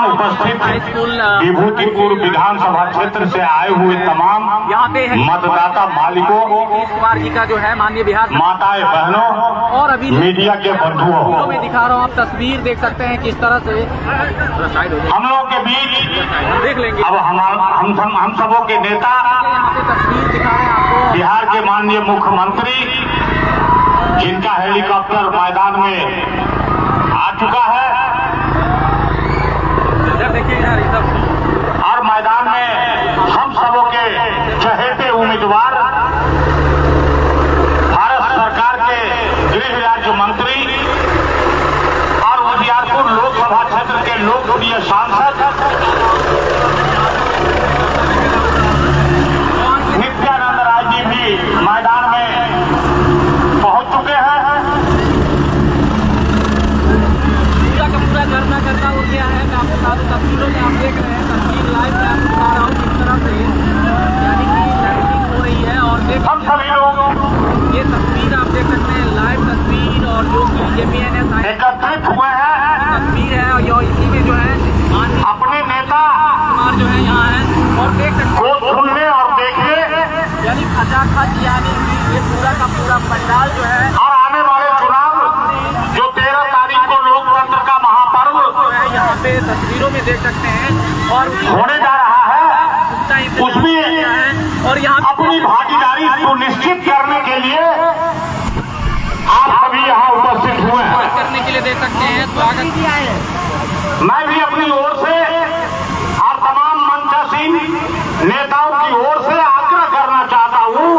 उपस्थित विभूतिपुर विधानसभा क्षेत्र से आए हुए तमाम मतदाता मालिकों, कुमार जी का जो है माननीय बिहार माताएं, बहनों और अभी मीडिया के बंधुओं, मैं दिखा रहा हूँ, आप तस्वीर देख सकते हैं किस तरह से हम लोग के बीच देख लेंगे। अब हम सबों के नेता यहाँ पे तस्वीर दिखा रहे हैं आपको, बिहार के माननीय मुख्यमंत्री, जिनका हेलीकॉप्टर मैदान में आ चुका है और मैदान में हम सबों के चहेते उम्मीदवार भारत सरकार के गृह राज्य मंत्री और उजियारपुर लोकसभा क्षेत्र के लोकप्रिय सांसद नित्यानंद राय जी भी मैदान में पहुंच चुके हैं। पूरा करना करता हो गया है। मैं आपको सारी तस्वीरों में आप देख रहे हैं, तस्वीर लाइव में आपको बता रहा हूँ किस तरह से यानी कि लाइटिंग हो रही है। और हम सभी लोग ये तस्वीर आप देख सकते हैं, लाइव तस्वीर, और जो जेपीएनएस एकत्रित हुए हैं तस्वीर है और इसी में जो है अपने नेता कुमार जो है यहाँ है और देख सकते को सुनने और देखने, यानी खचाखच, यानी ये पूरा का पूरा पंडाल जो है और आने वाले चुनाव जो 13 तारीख को लोकतंत्र का महापर्व यहाँ पे तस्वीरों में देख सकते हैं और होने जा रहा है, उसमें और यहाँ अपनी भागीदारी सुनिश्चित करने के लिए आप सभी यहाँ उपस्थित हुए हैं। करने के लिए देख सकते हैं स्वागत किया है। मैं भी अपनी ओर से और तमाम मंचासीन नेताओं की ओर से आग्रह करना चाहता हूँ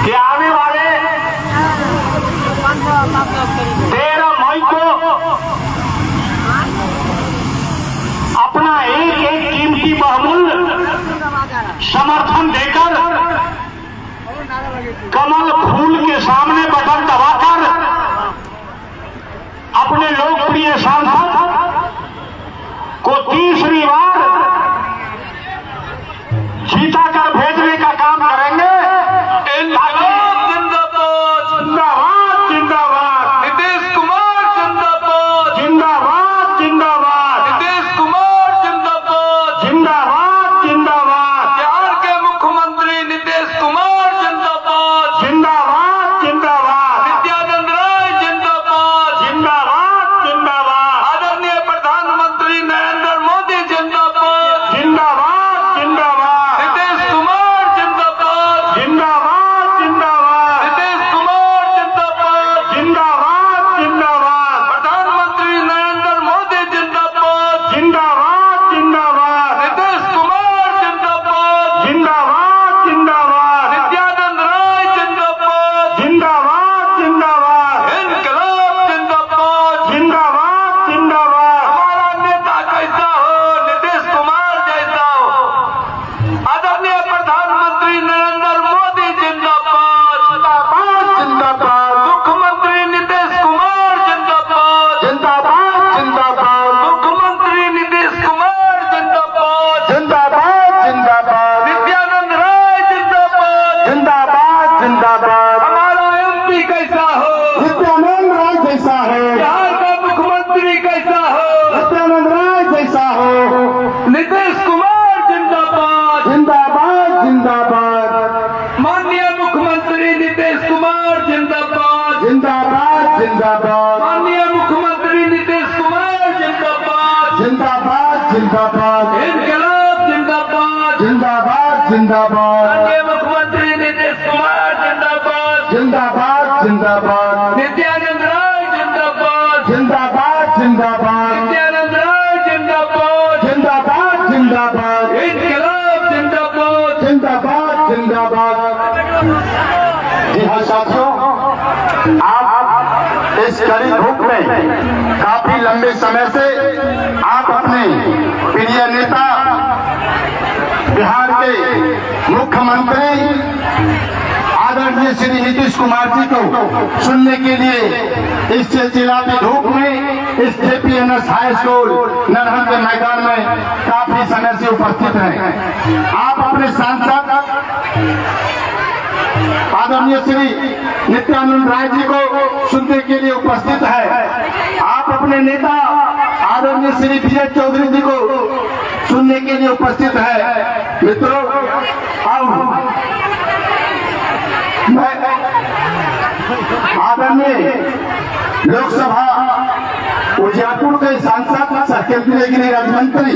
कि आने वाले 13 मई को अपना एक कीमती बहुमूल्य समर्थन देकर कमल फूल के सामने बटन दबाकर अपने लोकप्रिय सांसद को तीसरी बार जीता कर भेजने का काम करेंगे। जिंदाबाद जिंदाबाद, नीतीश कुमार जिंदाबाद, जिंदाबाद जिंदाबाद, नीतीश कुमार जिंदाबाद, जिंदाबाद जिंदाबाद, बिहार के मुख्यमंत्री नीतीश कुमार जिंदाबाद, जिंदाबाद जिंदाबाद, नित्यानंद राय जिंदाबाद, जिंदाबाद जिंदाबाद, आदरणीय प्रधानमंत्री नरेंद्र मोदी जिंदाबाद, जिंदाबाद जिंदाबाद, नीतीश कुमार जिंदाबाद, जिंदाबाद जिंदाबाद, नीतीश कुमार जिंदाबाद, जिंदाबाद जिंदाबाद, प्रधानमंत्री नरेंद्र मोदी जिंदाबाद, जिंदाबाद जिंदाबाद, नीतीश कुमार जिंदाबाद, जिंदाबाद जिंदाबाद, नित्यानंद राय जिंदाबाद, जिंदाबाद जिंदाबाद, इनकलाब जिंदाबाद। जिंदाबाद जिंदाबाद, हमारा नेता कैसा हो, नीतीश कुमार जैसा हो। आदरणीय प्रधानमंत्री नरेंद्र मोदी जिंदाबाद, जिंदाबाद, मुख्यमंत्री नीतीश कुमार जिंदाबाद, जिंदाबाद जिंदाबाद, मुख्यमंत्री नीतीश कुमार जिंदाबाद, जिंदाबाद जिंदाबाद, नित्यानंद राय जिंदाबाद। जिंदाबाद जिंदाबाद, हमारा एमपी कैसा हो, नित्यानंद राय जैसा है, बिहार का मुख्यमंत्री कैसा हो, नित्यानंद राय जैसा हो, नीतीश कुमार जिंदाबाद, जिंदाबाद जिंदाबाद, माननीय मुख्यमंत्री नीतीश कुमार जिंदाबाद, जिंदाबाद जिंदाबाद, माननीय मुख्यमंत्री नीतीश कुमार जिंदाबाद, जिंदाबाद जिंदाबाद, इनकलाब जिंदाबाद, जिंदाबाद जिंदाबाद, माननीय मुख्यमंत्री नीतीश कुमार जिंदाबाद, जिंदाबाद जिंदाबाद, नित्यानंद राय जिंदाबाद, जिंदाबाद जिंदाबाद, नित्यानंद राय जिंदाबाद, जिंदाबाद जिंदाबाद, इनकलाब जिंदाबाद। जिंदाबाद जिंदाबाद। जी हाँ साथियों, आप इस कड़ी धूप में काफी लंबे समय से आप अपने प्रिय नेता बिहार के मुख्यमंत्री आदरणीय श्री नीतीश कुमार जी को सुनने के लिए इस चिलचिलाती धूप में इस जेपीएनएस हाई स्कूल नरहर के मैदान में काफी समय से उपस्थित हैं। आप अपने सांसद आदरणीय श्री नित्यानंद राय जी को सुनने के लिए उपस्थित है। आप अपने नेता आदरणीय श्री विजय चौधरी जी को सुनने के लिए उपस्थित है। मित्रों, अब मैं आदरणीय लोकसभा उजियारपुर के सांसद सर्किल गिरी राज्य मंत्री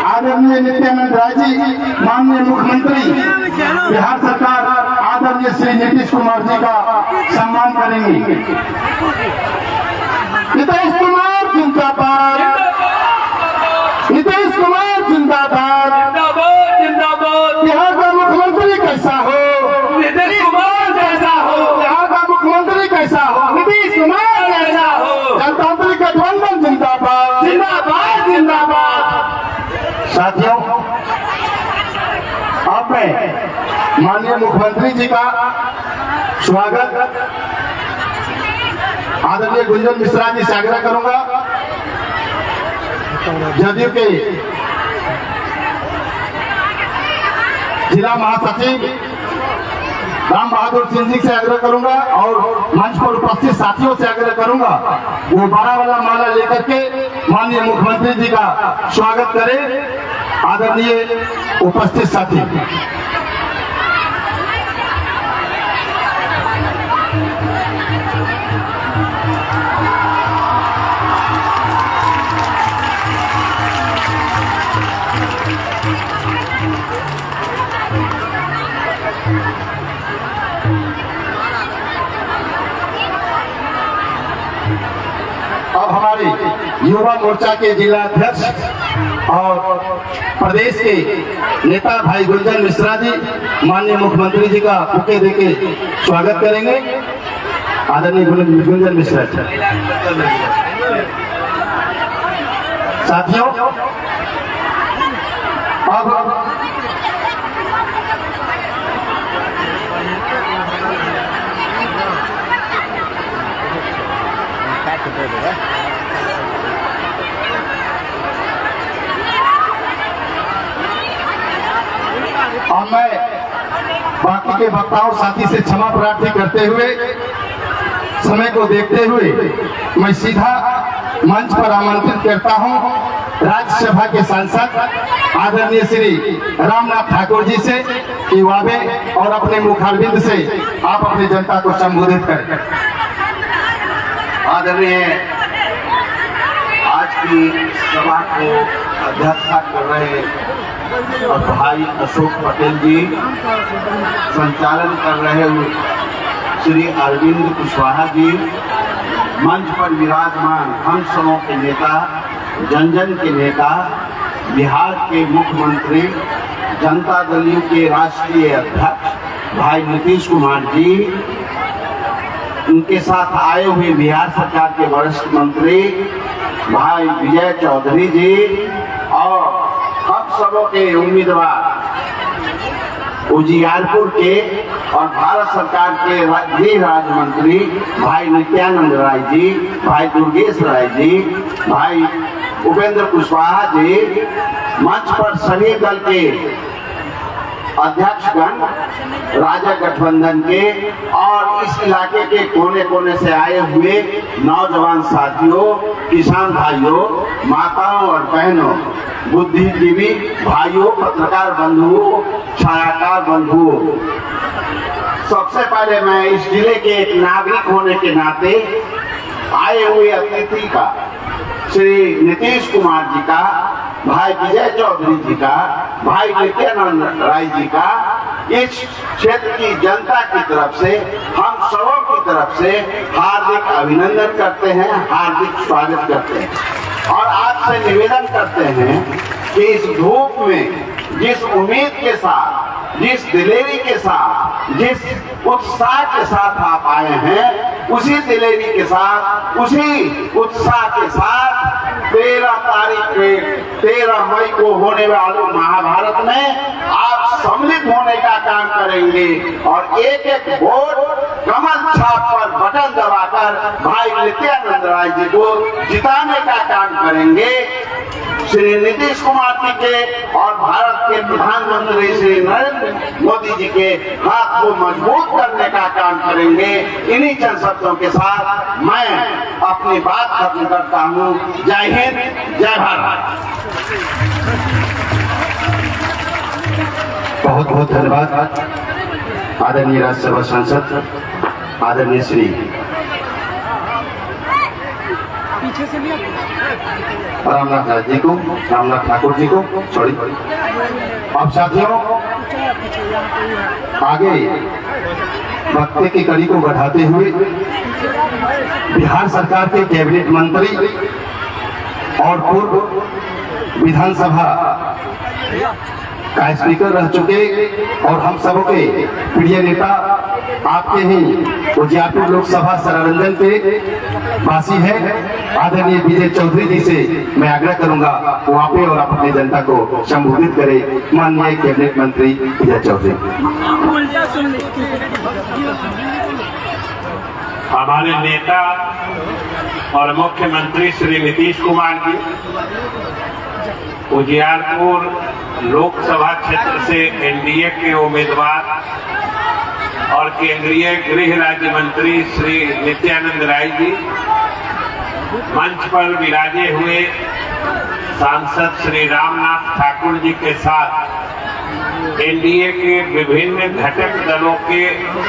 आदरणीय नित्यानंद राय जी, माननीय मुख्यमंत्री बिहार सरकार आदरणीय श्री नीतीश कुमार जी का सम्मान करेंगे। नीतीश कुमार जिंदाबाद, नीतीश कुमार जिंदाबाद, जिंदाबाद। बिहार का मुख्यमंत्री कैसा हो, नीतीश कुमार जैसा हो, बिहार का मुख्यमंत्री कैसा हो, नीतीश कुमार जैसा हो। जनतांत्रिक गठबंधन जिंदाबाद, जिंदाबाद, जिंदाबाद। साथियों, अब मैं माननीय मुख्यमंत्री जी का स्वागत आदरणीय गुंजन मिश्रा जी से आग्रह करूंगा। जदयू के जिला महासचिव राम बहादुर सिंह जी से आग्रह करूंगा और मंच पर उपस्थित साथियों से आग्रह करूंगा वो बड़ा वाला माला लेकर के माननीय मुख्यमंत्री जी का स्वागत करें। आदरणीय उपस्थित साथी, अब हमारे युवा मोर्चा के जिला अध्यक्ष और प्रदेश के नेता भाई गुंजन मिश्रा जी माननीय मुख्यमंत्री जी का बुके देके स्वागत करेंगे। आदरणीय गुंजन मिश्रा जी। साथियों, अब और मैं बाकी के वक्ताओं साथी से क्षमा प्रार्थी करते हुए समय को देखते हुए मैं सीधा मंच पर आमंत्रित करता हूं राज्यसभा के सांसद आदरणीय श्री रामनाथ ठाकुर जी से कि वावे और अपने मुखारबिंद से आप अपनी जनता को संबोधित करें। आदरणीय आज की सभा को अध्यक्षता कर रहे और भाई अशोक पटेल जी, संचालन कर रहे श्री अरविंद कुशवाहा जी, मंच पर विराजमान हम सबों के नेता, जन जन के नेता, बिहार के मुख्यमंत्री, जनता दल यू के राष्ट्रीय अध्यक्ष भाई नीतीश कुमार जी, उनके साथ आए हुए बिहार सरकार के वरिष्ठ मंत्री भाई विजय चौधरी जी और हम सबों के उम्मीदवार उजियारपुर के और भारत सरकार के गृह राज्य मंत्री भाई नित्यानंद राय जी, भाई दुर्गेश राय जी, भाई उपेंद्र कुशवाहा जी, मंच पर सभी दल के अध्यक्षगण, राजग गठबंधन के और इस इलाके के कोने कोने से आए हुए नौजवान साथियों, किसान भाइयों, माताओं और बहनों, बुद्धिजीवी भाइयों, पत्रकार बंधुओं, छायाकार बंधुओं, सबसे पहले मैं इस जिले के एक नागरिक होने के नाते आए हुए अतिथि का, श्री नीतीश कुमार जी का, भाई विजय चौधरी जी का, भाई नित्यानंद राय जी का, इस क्षेत्र की जनता की तरफ से, हम सबों की तरफ से हार्दिक अभिनंदन करते हैं, हार्दिक स्वागत करते हैं और आपसे निवेदन करते हैं कि इस धूप में जिस उम्मीद के साथ, जिस दिलेरी के साथ, जिस उत्साह के साथ आप आए हैं, उसी दिलेरी के साथ, उसी उत्साह के साथ 13 मई को होने वाले महाभारत में आप सम्मिलित होने का काम करेंगे और एक एक वोट कमल छाप पर बटन दबाकर भाई नित्यानंद राय जी को जिताने का काम करेंगे। श्री नीतीश कुमार जी के और भारत के प्रधानमंत्री श्री नरेंद्र मोदी जी के हाथ को मजबूत करने का काम करेंगे। इन्हीं चंद शब्दों के साथ मैं अपनी बात खत्म करता हूँ। जय हिंद, जय भारत। बहुत बहुत धन्यवाद आदरणीय राज्यसभा सांसद आदरणीय श्री रामनाथ राज जी को, रामनाथ ठाकुर जी को, सॉरी। अब साथियों आगे वक्तव्य की कड़ी को बढ़ाते हुए बिहार सरकार के कैबिनेट मंत्री और पूर्व विधानसभा का स्पीकर रह चुके और हम सबों के प्रिय नेता आपके ही उजियारपुर लोकसभा सरारंजन के वासी हैं आदरणीय विजय चौधरी जी से मैं आग्रह करूंगा वो आप और अपनी जनता को संबोधित करें। माननीय कैबिनेट मंत्री विजय चौधरी। हमारे नेता और मुख्यमंत्री श्री नीतीश कुमार जी उजियारपुर लोकसभा क्षेत्र से एनडीए के उम्मीदवार और केंद्रीय गृह राज्य मंत्री श्री नित्यानंद राय जी, मंच पर विराजे हुए सांसद श्री रामनाथ ठाकुर जी के साथ एनडीए के विभिन्न घटक दलों के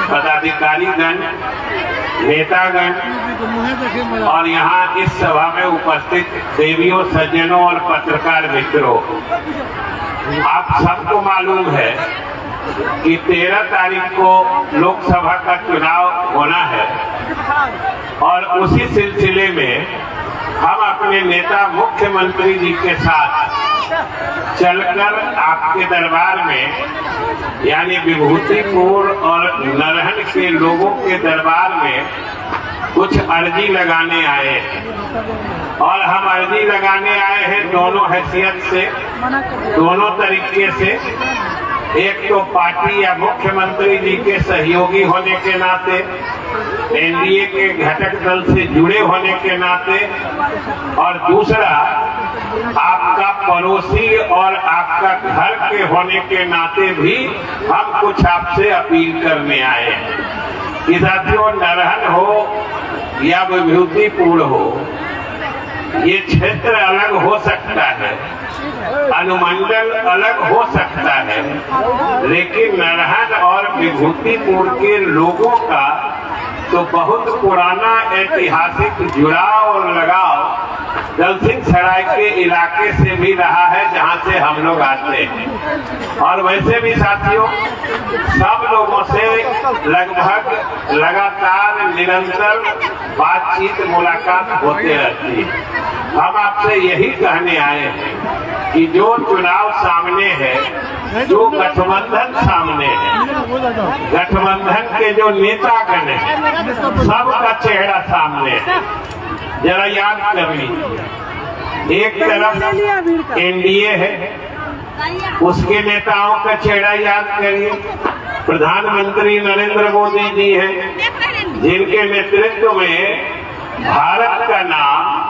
पदाधिकारीगण, नेतागण और यहाँ इस सभा में उपस्थित देवियों, सज्जनों और पत्रकार मित्रों, आप सबको मालूम है कि 13 तारीख को लोकसभा का चुनाव होना है और उसी सिलसिले में हम अपने नेता मुख्यमंत्री जी के साथ चलकर आपके दरबार में यानी विभूतिपुर और नरहन के लोगों के दरबार में कुछ अर्जी लगाने आए हैं और हम अर्जी लगाने आए हैं दोनों हैसियत से, दोनों तरीके से। एक तो पार्टी या मुख्यमंत्री जी के सहयोगी होने के नाते, एनडीए के घटक दल से जुड़े होने के नाते, और दूसरा आपका पड़ोसी और आपका घर के होने के नाते भी हम कुछ आपसे अपील करने आए हैं कि साथियों, नरहन हो या विभूतिपुर हो, ये क्षेत्र अलग हो सकता है, अनुमंडल अलग हो सकता है, लेकिन नरहन और विभूतिपुर के लोगों का तो बहुत पुराना ऐतिहासिक जुड़ाव और लगाव दलसिंह सराय के इलाके से भी रहा है जहां से हम लोग आते हैं। और वैसे भी साथियों, सब लोगों से लगभग लगातार निरंतर बातचीत मुलाकात होते रहती है। हम आपसे यही कहने आए हैं कि जो चुनाव सामने है, जो गठबंधन सामने है, गठबंधन के जो नेतागण हैं, सबका चेहरा सामने है। जरा याद कर लीजिए, एक तरफ एनडीए है, उसके नेताओं का चेहरा याद करिए। प्रधानमंत्री नरेंद्र मोदी जी हैं, जिनके नेतृत्व में भारत का नाम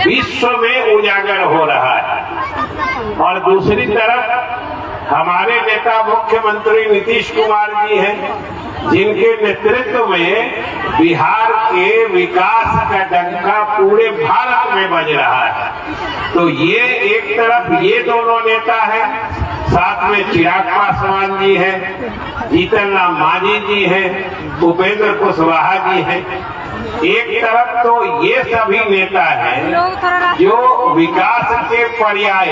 विश्व में उजागर हो रहा है। और दूसरी तरफ हमारे नेता मुख्यमंत्री नीतीश कुमार जी हैं, जिनके नेतृत्व में बिहार के विकास का डंका पूरे भारत में बज रहा है। तो ये एक तरफ ये दोनों नेता हैं, साथ में चिराग पासवान जी हैं, जीतन राम मांझी जी हैं, उपेंद्र कुशवाहा जी हैं। एक तरफ तो ये सभी नेता हैं जो विकास के पर्याय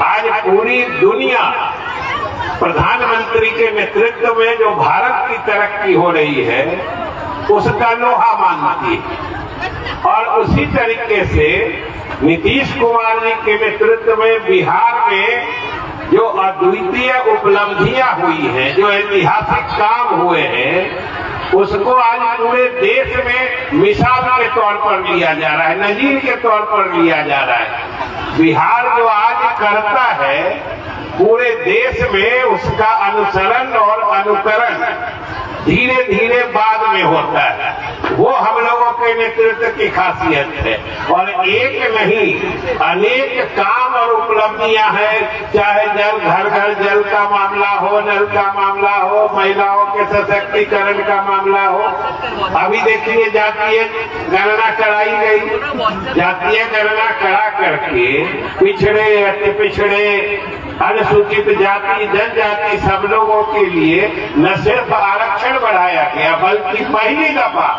आज पूरी दुनिया प्रधानमंत्री के नेतृत्व में जो भारत की तरक्की हो रही है उसका लोहा मानती है। और उसी तरीके से नीतीश कुमार जी के नेतृत्व में बिहार में जो अद्वितीय उपलब्धियां हुई हैं, जो ऐतिहासिक काम हुए हैं, उसको आज पूरे देश में मिसाल के तौर पर लिया जा रहा है, नजीर के तौर पर लिया जा रहा है। बिहार जो आज करता है, पूरे देश में उसका अनुसरण और अनुकरण धीरे धीरे बाद में होता है। वो हम लोगों के नेतृत्व की खासियत है। और एक नहीं अनेक काम और उपलब्धियां हैं, चाहे जल घर घर जल का मामला हो, नल का मामला हो, महिलाओं के सशक्तिकरण का मामला हो। अभी देखिए जातीय गणना कराई गई, जातीय गणना करा करके पिछड़े अति पिछड़े अनुसूचित जाति जनजाति सब लोगों के लिए न सिर्फ आरक्षण बढ़ाया गया बल्कि पहली दफा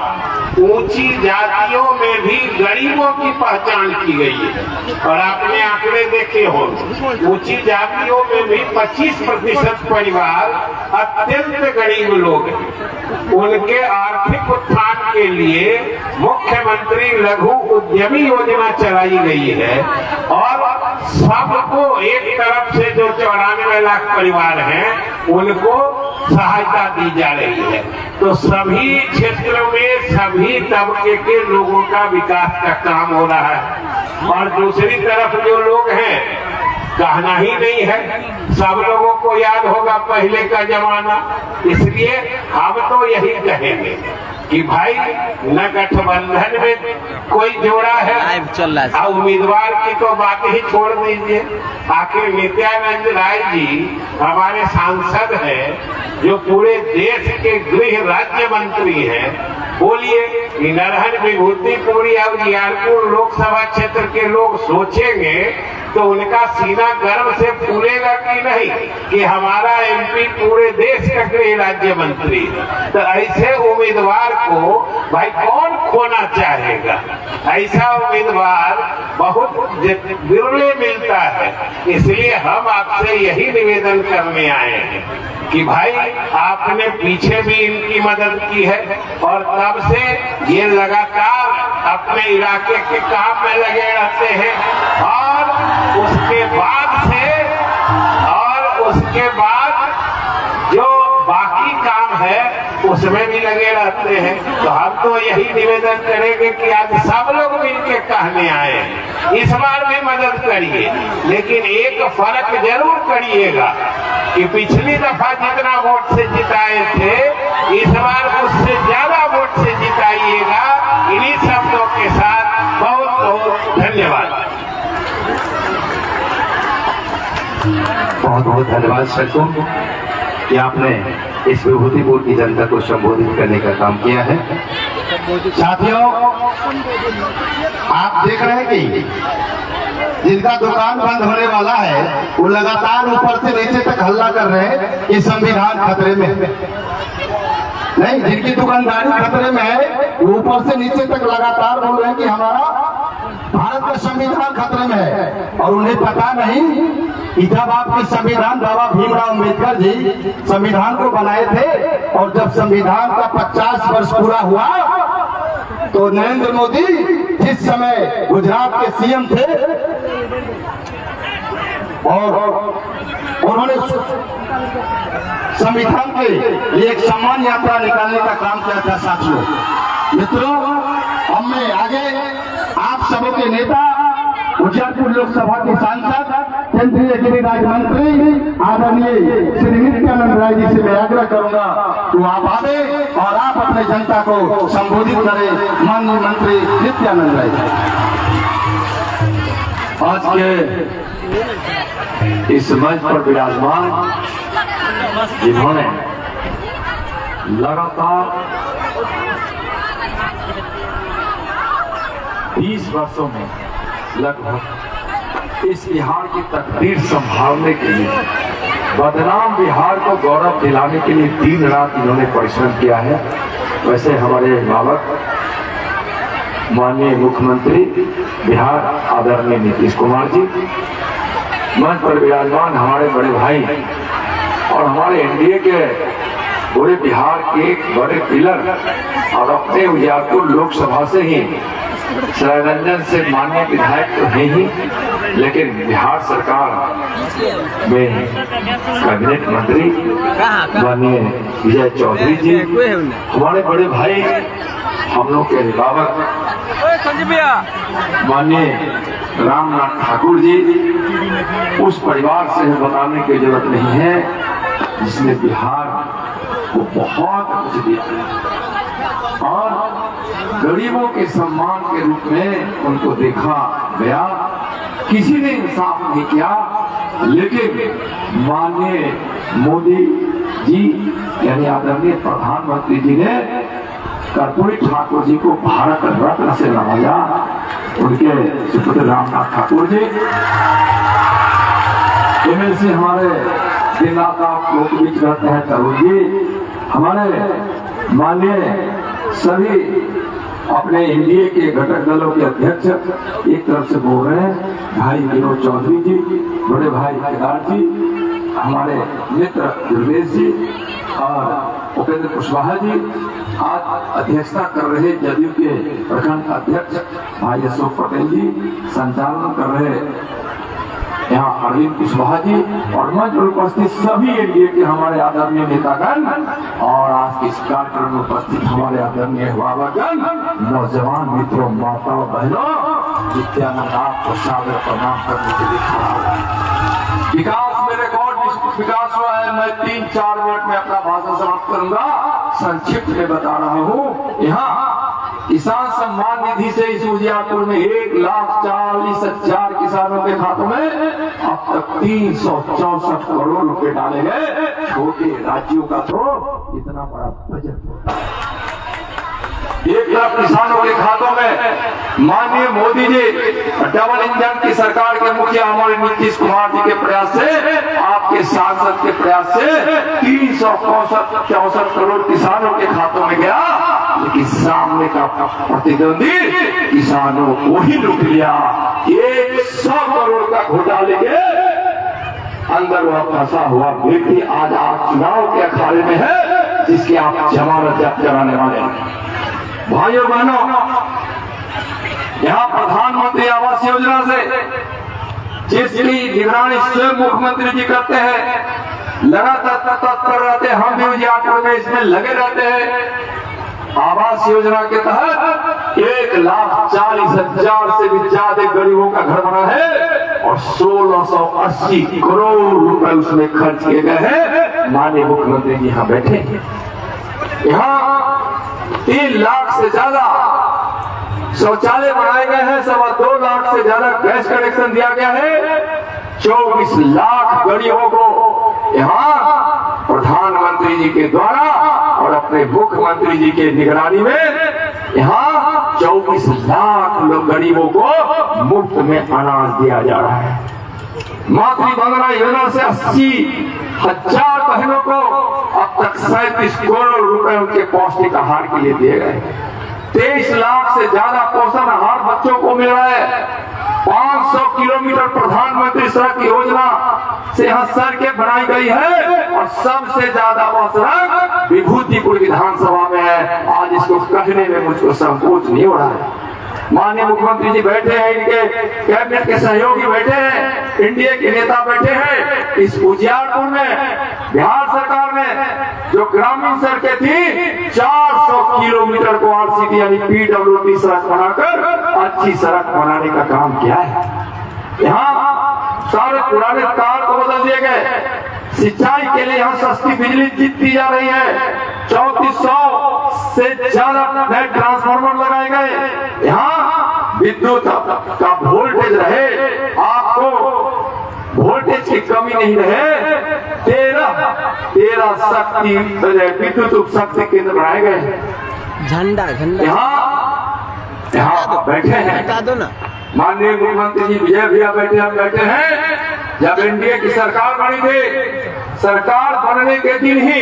ऊंची जातियों में भी गरीबों की पहचान की गई है। और आपने आंकड़े देखे हो, ऊंची जातियों में भी 25% परिवार अत्यंत गरीब लोग हैं। उनके आर्थिक उत्थान के लिए मुख्यमंत्री लघु उद्यमी योजना चलाई गई है और सबको एक तरफ से जो 94 लाख परिवार हैं उनको सहायता दी जा रही है। तो सभी क्षेत्रों में सभी तबके के लोगों का विकास का काम हो रहा है। और दूसरी तरफ जो लोग हैं, कहना ही नहीं है, सब लोगों को याद होगा पहले का जमाना। इसलिए हम तो यही कहेंगे कि भाई न गठबंधन में कोई जोड़ा है और उम्मीदवार की तो बात ही छोड़ दीजिए। आखिर नित्यानंद राय जी हमारे सांसद हैं जो पूरे देश के गृह राज्य मंत्री हैं। बोलिए कि नरहन विभूतिपुरी और उजियारपुर लोकसभा क्षेत्र के लोग सोचेंगे तो उनका सीना गर्व से फूलेगा कि नहीं कि हमारा एमपी पूरे देश का गृह राज्य मंत्री। तो ऐसे उम्मीदवार को भाई कौन खोना चाहेगा? ऐसा उम्मीदवार बहुत विरले मिलता है। इसलिए हम आपसे यही निवेदन करने आए हैं कि भाई आपने पीछे भी इनकी मदद की है और तब से ये लगातार अपने इलाके के काम में लगे रहते हैं और उसके बाद जो बाकी काम है उसमें भी लगे रहते हैं। तो हम तो यही निवेदन करेंगे कि आज सब लोग मिलकर कहने आए हैं, इस बार भी मदद करिए, लेकिन एक फर्क जरूर करिएगा कि पिछली दफा जितना वोट से जिताए थे इस बार उससे ज्यादा वोट से जिताइएगा। इन्हीं शब्दों के साथ बहुत बहुत धन्यवाद। बहुत बहुत धन्यवाद सर को कि आपने इस विभूतिपुर की जनता को संबोधित करने का काम किया है। साथियों, आप देख रहे हैं कि जिनका दुकान बंद होने वाला है वो लगातार ऊपर से नीचे तक हल्ला कर रहे हैं कि संविधान खतरे में है। नहीं, जिनकी दुकानदारी खतरे में है वो ऊपर से नीचे तक लगातार बोल रहे हैं कि हमारा भारत का संविधान खतरे में है। और उन्हें पता नहीं कि जब आपके संविधान बाबा भीमराव अम्बेडकर जी संविधान को बनाए थे और जब संविधान का 50 वर्ष पूरा हुआ तो नरेंद्र मोदी जिस समय गुजरात के सीएम थे और उन्होंने संविधान के लिए एक सम्मान यात्रा निकालने का काम किया था। साथियों, मित्रों, हमने आगे आप सबों के नेता, उजियारपुर लोकसभा के सांसद, केंद्रीय गृह राज्य मंत्री आदरणीय श्री नित्यानंद राय जी से मैं आग्रह करूंगा तो आप आवे और आप अपने जनता को संबोधित करें। माननीय मंत्री नित्यानंद राय जी, आज के इस मंच पर विराजमान जिन्होंने लगातार 20 वर्षों में लगभग इस बिहार की तकदीर संभालने के लिए, बदनाम बिहार को गौरव दिलाने के लिए दिन रात इन्होंने परिश्रम किया है। वैसे हमारे अभिभावक माननीय मुख्यमंत्री बिहार आदरणीय नीतीश कुमार जी, मंच पर विराजमान हमारे बड़े भाई और हमारे एनडीए के पूरे बिहार के एक बड़े पिलर और अपने उजियारपुर लोकसभा से ही सरायरंजन से माननीय विधायक तो है ही, लेकिन बिहार सरकार में कैबिनेट मंत्री माननीय विजय चौधरी जी, हमारे बड़े भाई हम लोग के अभिभावक माननीय रामनाथ ठाकुर जी, उस परिवार से बताने की जरूरत नहीं है जिसने बिहार को बहुत कुछ दिया और गरीबों के सम्मान के रूप में उनको देखा गया। किसी ने इंसाफ नहीं किया, लेकिन माननीय मोदी जी यानी आदरणीय प्रधानमंत्री जी ने कर्पूरी ठाकुर जी को भारत रत्न से नवाजा। उनके सुपुत्र रामनाथ ठाकुर जी एमएलसी हमारे दिन रात आप लोग बीच रहते हैं, तरुण जी हमारे माननीय सभी अपने एनडीए के घटक दलों के अध्यक्ष एक तरफ से बोल रहे हैं, भाई विनोद चौधरी जी, बड़े भाई केदार जी, हमारे मित्र दुर्गेश जी और उपेंद्र कुशवाहा जी, आज अध्यक्षता कर रहे जदयू के प्रखंड अध्यक्ष भाई अशोक पटेल जी, संचालन कर रहे यहाँ अरविंद कुशवाहा जी और मंच पर उपस्थित सभी एनडीए के हमारे आदरणीय नेतागण और आज के इस कार्यक्रम में उपस्थित हमारे आदरणीय अभिभावकगण, नौजवान मित्रों, माताओं, बहनों, नित्यानंद आपको सादर प्रणाम करने के लिए खड़ा हूं। विकास में रिकॉर्ड विकास हुआ है। मैं 3-4 मिनट में अपना भाषण समाप्त करूंगा। संक्षिप्त में बता रहा हूँ, यहाँ किसान सम्मान निधि से इस उजियारपुर में 1,40,000 किसानों के खातों में अब तक 364 करोड़ रुपए डाले गए। छोटे राज्यों का तो इतना बड़ा बजट होता है। 1 लाख किसानों के खातों में माननीय मोदी जी डबल इंजन की सरकार के मुखिया हमारे नीतीश कुमार जी के प्रयास से, आपके सांसद के प्रयास से 364 करोड़ किसानों के खातों में गया, लेकिन सामने का प्रतिद्वंदी किसानों को ही लूट लिया। 100 करोड़ का घोटाले के अंदर वह फंसा हुआ व्यक्ति आज चुनाव के अखाड़े में है, जिसकी आप जमानत जब्त कराने वाले हैं। भाइयों बहनों, यहाँ प्रधानमंत्री आवास योजना से जिसकी निगरानी स्वयं मुख्यमंत्री जी करते हैं, लगातार तत्पर रहते हैं, हम भी उजियारपुर में इसमें लगे रहते हैं। आवास योजना के तहत 1,40,000 से भी ज्यादा गरीबों का घर बना है और 1680 करोड़ रुपए उसमें खर्च किए गए हैं। माननीय मुख्यमंत्री जी यहाँ बैठे, यहाँ 3 लाख से ज्यादा शौचालय बनाए गए हैं, 2.25 लाख से ज्यादा गैस कनेक्शन दिया गया है, 24 लाख गरीबों को यहाँ प्रधानमंत्री जी के द्वारा और अपने मुख्यमंत्री जी के निगरानी में यहाँ 24 लाख लोग गरीबों को मुफ्त में अनाज दिया जा रहा है। मातृ वंदना योजना से 80,000 बहनों को अब तक 37 करोड़ रुपए उनके पौष्टिक आहार के लिए दिए गए। 23 लाख से ज्यादा पोषण आहार बच्चों को मिल रहा है। 500 किलोमीटर प्रधानमंत्री सड़क योजना से यहाँ सड़कें बनाई गई है और सबसे ज्यादा वह सड़क विभूतिपुर विधानसभा में है। आज इसको कहने में मुझको संकोच नहीं हो रहा है। माननीय मुख्यमंत्री जी बैठे हैं, इनके कैबिनेट के सहयोगी बैठे हैं, एनडीए के नेता बैठे हैं। इस उजियारपुर में बिहार सरकार ने जो ग्रामीण सड़कें थी 400 किलोमीटर को आरसीटी यानी पीडब्ल्यूडी सड़क बनाकर अच्छी सड़क बनाने का काम किया है। यहाँ सारे पुराने तार को बदल दिए गए। सिंचाई के लिए यहाँ सस्ती बिजली दी जा रही है। 3400 से ज्यादा नए ट्रांसफार्मर लगाए गए। यहाँ विद्युत का वोल्टेज रहे, आपको वोल्टेज की कमी नहीं रहे। 13 शक्ति विद्युत शक्ति केंद्र बनाए गए। झंडा यहाँ बैठे हैं, हटा दो ना। माननीय मुख्यमंत्री जी विजय भैया बैठे हैं। जब एनडीए की सरकार बनी थी, सरकार बनने के दिन ही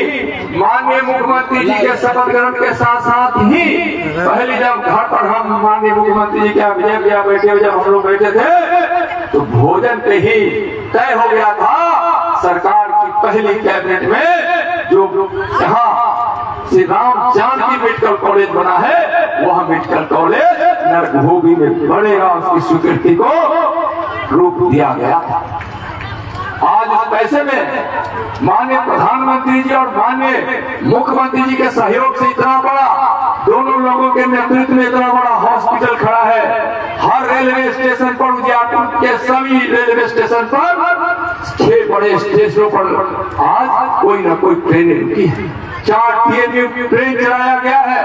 माननीय मुख्यमंत्री जी के शपथ ग्रहण के साथ साथ ही पहले जब घर पर हम माननीय मुख्यमंत्री जी के विजय भैया बैठे, जब हम लोग बैठे थे तो भोजन पे ही तय हो गया था सरकार की पहली कैबिनेट में जो यहाँ श्री राम जानकी मेडिकल कॉलेज बना है, वह मेडिकल कॉलेज नरभूमि में बढ़ेगा, उसकी स्वीकृति को रूप दिया गया। आज इस पैसे में माननीय प्रधानमंत्री जी और माननीय मुख्यमंत्री जी के सहयोग से इतना बड़ा दोनों लोगों के नेतृत्व में इतना बड़ा हॉस्पिटल खड़ा है। हर रेलवे स्टेशन पर, उजियारपुर के सभी रेलवे स्टेशन पर 6 बड़े स्टेशनों पर आज कोई ना कोई ट्रेन रुकी है। 4 TNU ट्रेन चलाया गया है।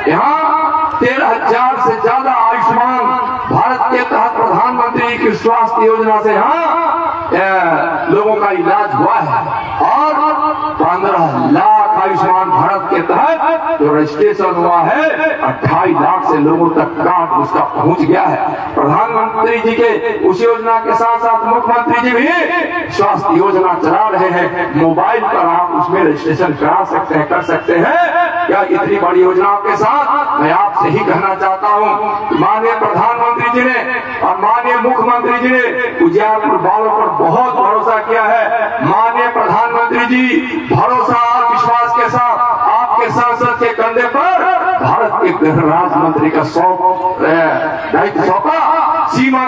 यहाँ 13,000 से ज्यादा आयुष्मान भारत के तहत प्रधानमंत्री की स्वास्थ्य योजना से यहाँ लोगों का इलाज हुआ है और 15 लाख आयुष्मान भारत के तहत जो रजिस्ट्रेशन हुआ है 28 लाख से लोगों तक कार्ड उसका पहुंच गया है। प्रधानमंत्री जी के उस योजना के साथ साथ मुख्यमंत्री जी भी स्वास्थ्य योजना चला रहे हैं। मोबाइल पर आप उसमें रजिस्ट्रेशन करा सकते हैं, कर सकते हैं। क्या इतनी बड़ी योजनाओं के साथ मैं आपसे ही कहना चाहता हूँ, माननीय प्रधानमंत्री जी ने और माननीय मुख्यमंत्री जी ने उजियारपुर वालों पर बहुत भरोसा किया है। माननीय प्रधानमंत्री जी भरोसा और विश्वास के साथ आपके सांसद के कंधे पर भारत के गृह राज्य मंत्री का दायित्व सौंपा। सीमा